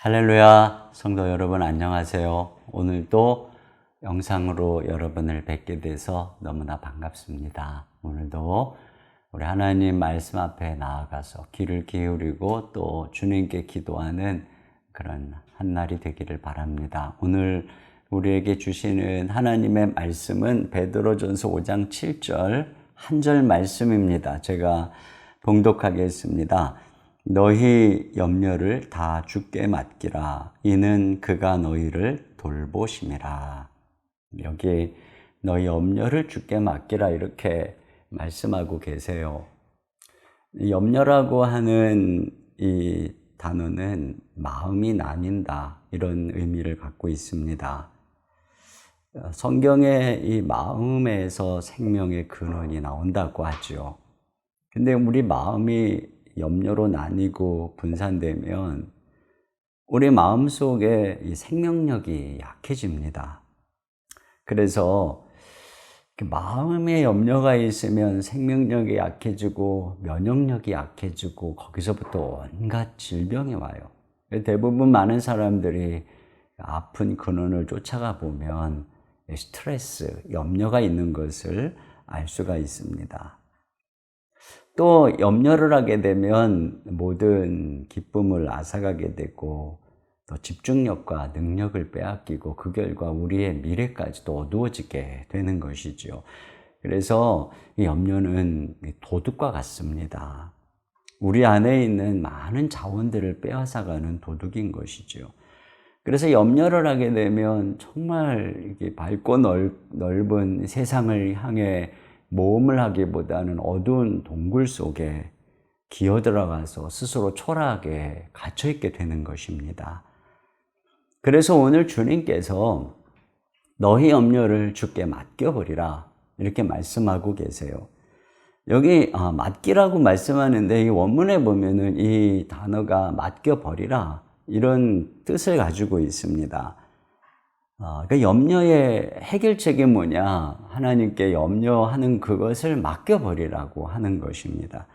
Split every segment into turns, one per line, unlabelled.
할렐루야, 성도 여러분 안녕하세요. 오늘도 영상으로 여러분을 뵙게 돼서 너무나 반갑습니다. 오늘도 우리 하나님 말씀 앞에 나아가서 귀를 기울이고 또 주님께 기도하는 그런 한날이 되기를 바랍니다. 오늘 우리에게 주시는 하나님의 말씀은 베드로전서 5장 7절 한 절 말씀입니다. 제가 봉독하겠습니다. 너희 염려를 다 주께 맡기라. 이는 그가 너희를 돌보심이라. 여기 너희 염려를 주께 맡기라 이렇게 말씀하고 계세요. 염려라고 하는 이 단어는 마음이 나뉜다 이런 의미를 갖고 있습니다. 성경에 이 마음에서 생명의 근원이 나온다고 하죠. 근데 우리 마음이 염려로 나뉘고 분산되면 우리 마음속에 이 생명력이 약해집니다. 그래서 마음에 염려가 있으면 생명력이 약해지고 면역력이 약해지고 거기서부터 온갖 질병이 와요. 대부분 많은 사람들이 아픈 근원을 쫓아가 보면 스트레스, 염려가 있는 것을 알 수가 있습니다. 또 염려를 하게 되면 모든 기쁨을 앗아가게 되고 또 집중력과 능력을 빼앗기고 그 결과 우리의 미래까지도 어두워지게 되는 것이죠. 그래서 이 염려는 도둑과 같습니다. 우리 안에 있는 많은 자원들을 빼앗아가는 도둑인 것이죠. 그래서 염려를 하게 되면 정말 이게 밝고 넓은 세상을 향해 모험을 하기보다는 어두운 동굴 속에 기어들어가서 스스로 초라하게 갇혀있게 되는 것입니다. 그래서 오늘 주님께서 너희 염려를 주께 맡겨버리라 이렇게 말씀하고 계세요. 여기 맡기라고 말씀하는데 이 원문에 보면은 이 단어가 맡겨버리라 이런 뜻을 가지고 있습니다. 그러니까 염려의 해결책이 뭐냐? 하나님께 염려하는 그것을 맡겨버리라고 하는 것입니다.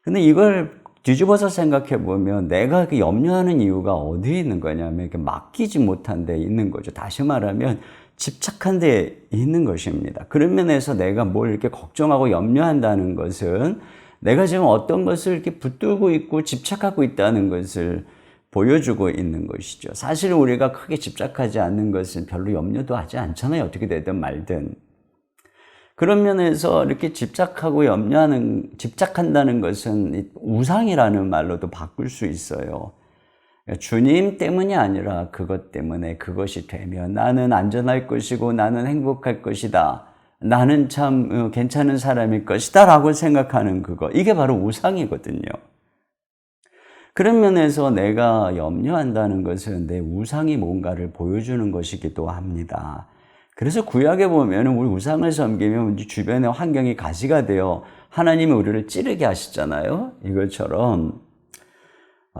근데 이걸 뒤집어서 생각해 보면 내가 그 염려하는 이유가 어디에 있는 거냐면 이렇게 맡기지 못한 데 있는 거죠. 다시 말하면 집착한 데 있는 것입니다. 그런 면에서 내가 뭘 이렇게 걱정하고 염려한다는 것은 내가 지금 어떤 것을 이렇게 붙들고 있고 집착하고 있다는 것을 보여주고 있는 것이죠. 사실 우리가 크게 집착하지 않는 것은 별로 염려도 하지 않잖아요. 어떻게 되든 말든. 그런 면에서 이렇게 집착하고 집착한다는 것은 우상이라는 말로도 바꿀 수 있어요. 주님 때문이 아니라 그것 때문에 그것이 되면 나는 안전할 것이고 나는 행복할 것이다. 나는 참 괜찮은 사람일 것이다 라고 생각하는 그거. 이게 바로 우상이거든요. 그런 면에서 내가 염려한다는 것은 내 우상이 뭔가를 보여주는 것이기도 합니다. 그래서 구약에 보면 우리 우상을 섬기면 우리 주변의 환경이 가시가 되어 하나님이 우리를 찌르게 하시잖아요. 이것처럼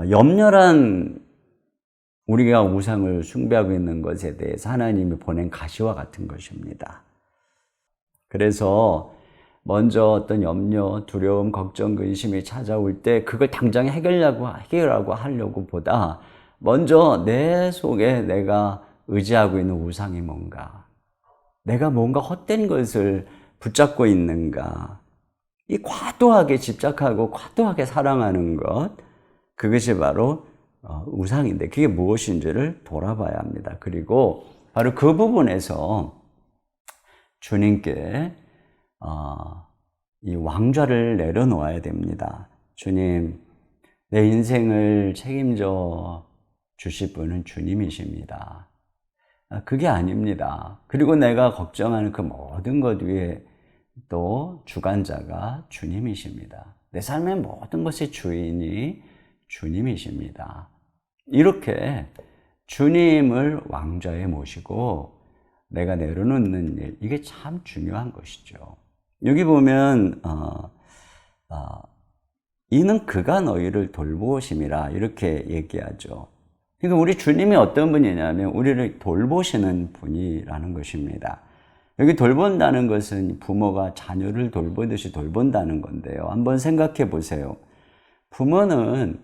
염려란 우리가 우상을 숭배하고 있는 것에 대해서 하나님이 보낸 가시와 같은 것입니다. 그래서 먼저 어떤 염려, 두려움, 걱정, 근심이 찾아올 때 그걸 당장 해결하고 하려고 보다 먼저 내 속에 내가 의지하고 있는 우상이 뭔가, 내가 뭔가 헛된 것을 붙잡고 있는가, 이 과도하게 집착하고 과도하게 사랑하는 것, 그것이 바로 우상인데 그게 무엇인지를 돌아봐야 합니다. 그리고 바로 그 부분에서 주님께 이 왕좌를 내려놓아야 됩니다. 주님, 내 인생을 책임져 주실 분은 주님이십니다. 그게 아닙니다. 그리고 내가 걱정하는 그 모든 것 위에 또 주관자가 주님이십니다. 내 삶의 모든 것의 주인이 주님이십니다. 이렇게 주님을 왕좌에 모시고 내가 내려놓는 일, 이게 참 중요한 것이죠. 여기 보면 이는 그가 너희를 돌보심이라 이렇게 얘기하죠. 그러니까 우리 주님이 어떤 분이냐면 우리를 돌보시는 분이라는 것입니다. 여기 돌본다는 것은 부모가 자녀를 돌보듯이 돌본다는 건데요. 한번 생각해 보세요. 부모는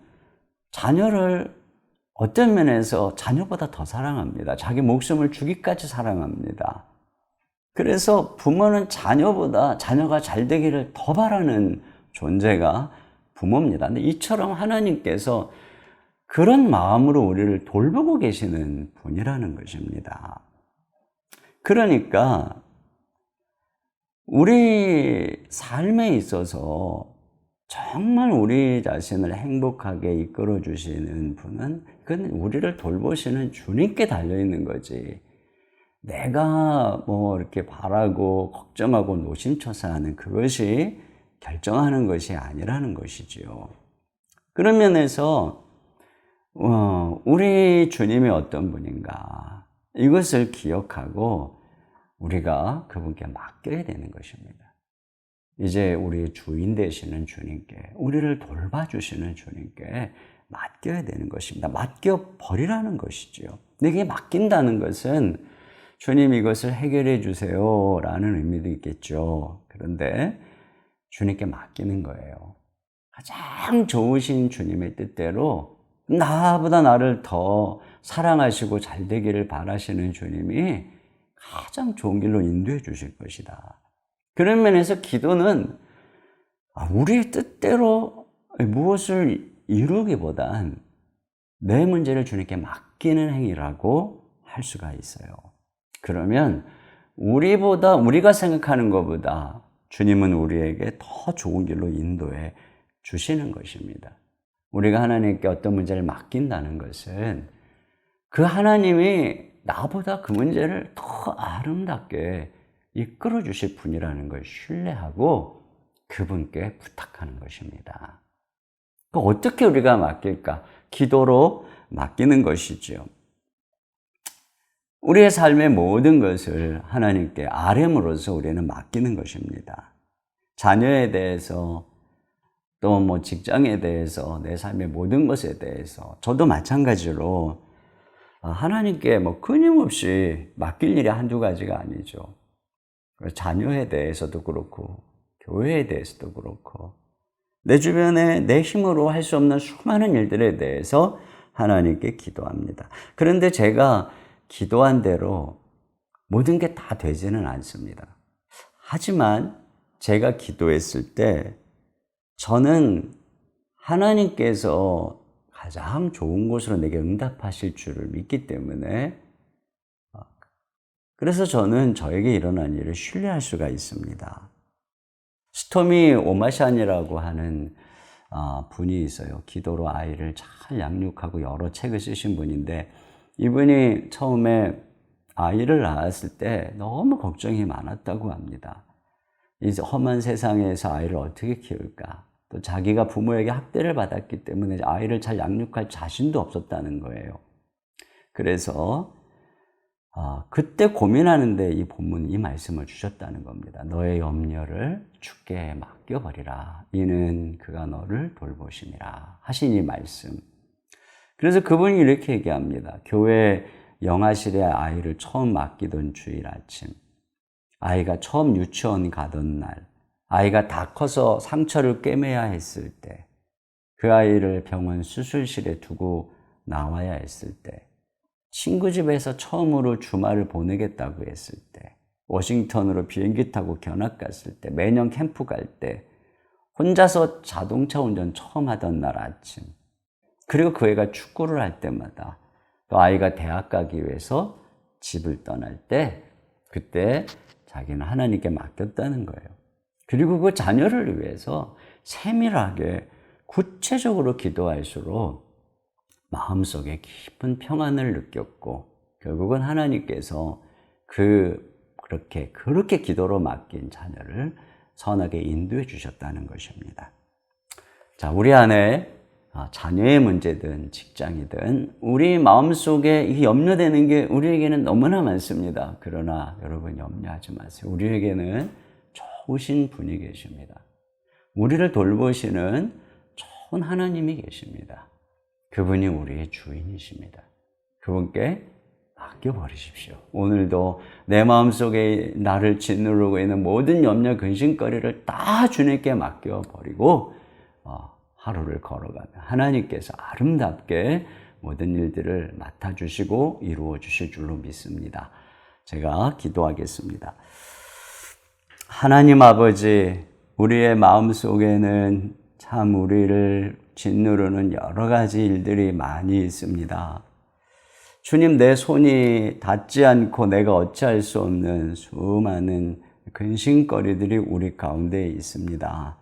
자녀를 어떤 면에서 자녀보다 더 사랑합니다. 자기 목숨을 주기까지 사랑합니다. 그래서 부모는 자녀보다 자녀가 잘 되기를 더 바라는 존재가 부모입니다. 근데 이처럼 하나님께서 그런 마음으로 우리를 돌보고 계시는 분이라는 것입니다. 그러니까 우리 삶에 있어서 정말 우리 자신을 행복하게 이끌어 주시는 분은 그건 우리를 돌보시는 주님께 달려있는 거지. 내가 뭐 이렇게 바라고 걱정하고 노심초사하는 그것이 결정하는 것이 아니라는 것이지요. 그런 면에서 우리 주님이 어떤 분인가 이것을 기억하고 우리가 그분께 맡겨야 되는 것입니다. 이제 우리 주인 되시는 주님께, 우리를 돌봐주시는 주님께 맡겨야 되는 것입니다. 맡겨버리라는 것이지요. 내게 맡긴다는 것은 주님 이것을 해결해 주세요 라는 의미도 있겠죠. 그런데 주님께 맡기는 거예요. 가장 좋으신 주님의 뜻대로 나보다 나를 더 사랑하시고 잘 되기를 바라시는 주님이 가장 좋은 길로 인도해 주실 것이다. 그런 면에서 기도는 우리의 뜻대로 무엇을 이루기보단 내 문제를 주님께 맡기는 행위라고 할 수가 있어요. 그러면 우리가 생각하는 것보다 주님은 우리에게 더 좋은 길로 인도해 주시는 것입니다. 우리가 하나님께 어떤 문제를 맡긴다는 것은 그 하나님이 나보다 그 문제를 더 아름답게 이끌어 주실 분이라는 걸 신뢰하고 그분께 부탁하는 것입니다. 어떻게 우리가 맡길까? 기도로 맡기는 것이죠. 우리의 삶의 모든 것을 하나님께 아뢰므로써 우리는 맡기는 것입니다. 자녀에 대해서 또 뭐 직장에 대해서 내 삶의 모든 것에 대해서 저도 마찬가지로 하나님께 뭐 끊임없이 맡길 일이 한두 가지가 아니죠. 자녀에 대해서도 그렇고 교회에 대해서도 그렇고 내 주변에 내 힘으로 할 수 없는 수많은 일들에 대해서 하나님께 기도합니다. 그런데 제가 기도한 대로 모든 게 다 되지는 않습니다. 하지만 제가 기도했을 때 저는 하나님께서 가장 좋은 곳으로 내게 응답하실 줄을 믿기 때문에 그래서 저는 저에게 일어난 일을 신뢰할 수가 있습니다. 스토미 오마샨이라고 하는 분이 있어요. 기도로 아이를 잘 양육하고 여러 책을 쓰신 분인데 이분이 처음에 아이를 낳았을 때 너무 걱정이 많았다고 합니다. 이제 험한 세상에서 아이를 어떻게 키울까? 또 자기가 부모에게 학대를 받았기 때문에 아이를 잘 양육할 자신도 없었다는 거예요. 그래서 그때 고민하는데 이 본문이 이 말씀을 주셨다는 겁니다. 너의 염려를 주께 맡겨버리라. 이는 그가 너를 돌보심이라 하신 이 말씀. 그래서 그분이 이렇게 얘기합니다. 교회 영아실에 아이를 처음 맡기던 주일 아침, 아이가 처음 유치원 가던 날, 아이가 다 커서 상처를 꿰매야 했을 때, 그 아이를 병원 수술실에 두고 나와야 했을 때, 친구 집에서 처음으로 주말을 보내겠다고 했을 때, 워싱턴으로 비행기 타고 견학 갔을 때, 매년 캠프 갈 때, 혼자서 자동차 운전 처음 하던 날 아침, 그리고 그 애가 축구를 할 때마다, 또 아이가 대학 가기 위해서 집을 떠날 때, 그때 자기는 하나님께 맡겼다는 거예요. 그리고 그 자녀를 위해서 세밀하게 구체적으로 기도할수록 마음속에 깊은 평안을 느꼈고 결국은 하나님께서 그렇게 기도로 맡긴 자녀를 선하게 인도해 주셨다는 것입니다. 자, 우리 안에 자녀의 문제든 직장이든 우리 마음속에 이 염려되는 게 우리에게는 너무나 많습니다. 그러나 여러분 염려하지 마세요. 우리에게는 좋으신 분이 계십니다. 우리를 돌보시는 좋은 하나님이 계십니다. 그분이 우리의 주인이십니다. 그분께 맡겨버리십시오. 오늘도 내 마음속에 나를 짓누르고 있는 모든 염려 근심거리를 다 주님께 맡겨버리고 하루를 걸어가며 하나님께서 아름답게 모든 일들을 맡아주시고 이루어 주실 줄로 믿습니다. 제가 기도하겠습니다. 하나님 아버지, 우리의 마음속에는 참 우리를 짓누르는 여러 가지 일들이 많이 있습니다. 주님, 내 손이 닿지 않고 내가 어찌할 수 없는 수많은 근심거리들이 우리 가운데 있습니다.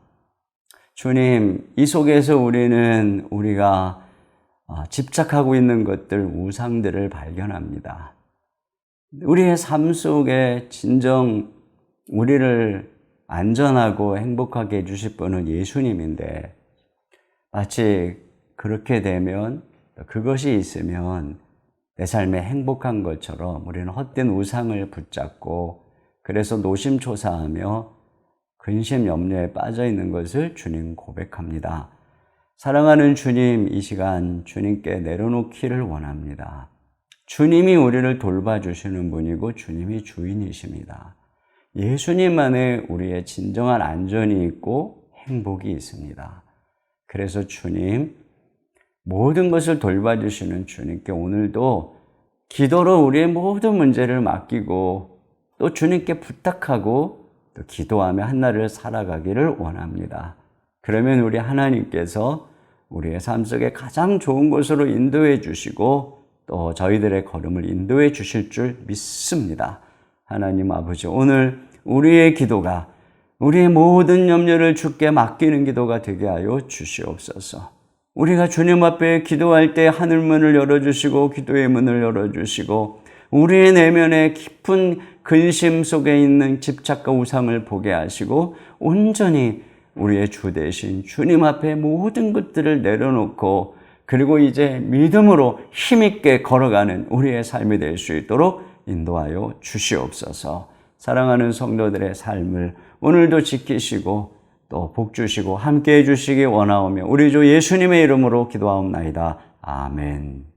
주님, 이 속에서 우리가 집착하고 있는 것들, 우상들을 발견합니다. 우리의 삶 속에 진정 우리를 안전하고 행복하게 해주실 분은 예수님인데, 마치 그렇게 되면, 그것이 있으면 내 삶에 행복한 것처럼 우리는 헛된 우상을 붙잡고 그래서 노심초사하며 근심 염려에 빠져 있는 것을 주님 고백합니다. 사랑하는 주님, 이 시간 주님께 내려놓기를 원합니다. 주님이 우리를 돌봐주시는 분이고 주님이 주인이십니다. 예수님 안에 우리의 진정한 안전이 있고 행복이 있습니다. 그래서 주님, 모든 것을 돌봐주시는 주님께 오늘도 기도로 우리의 모든 문제를 맡기고 또 주님께 부탁하고 또 기도하며 한날을 살아가기를 원합니다. 그러면 우리 하나님께서 우리의 삶 속에 가장 좋은 곳으로 인도해 주시고 또 저희들의 걸음을 인도해 주실 줄 믿습니다. 하나님 아버지, 오늘 우리의 기도가 우리의 모든 염려를 주께 맡기는 기도가 되게 하여 주시옵소서. 우리가 주님 앞에 기도할 때 하늘문을 열어주시고 기도의 문을 열어주시고 우리의 내면에 깊은 근심 속에 있는 집착과 우상을 보게 하시고 온전히 우리의 주 되신 주님 앞에 모든 것들을 내려놓고 그리고 이제 믿음으로 힘있게 걸어가는 우리의 삶이 될 수 있도록 인도하여 주시옵소서. 사랑하는 성도들의 삶을 오늘도 지키시고 또 복 주시고 함께 해주시기 원하오며 우리 주 예수님의 이름으로 기도하옵나이다. 아멘.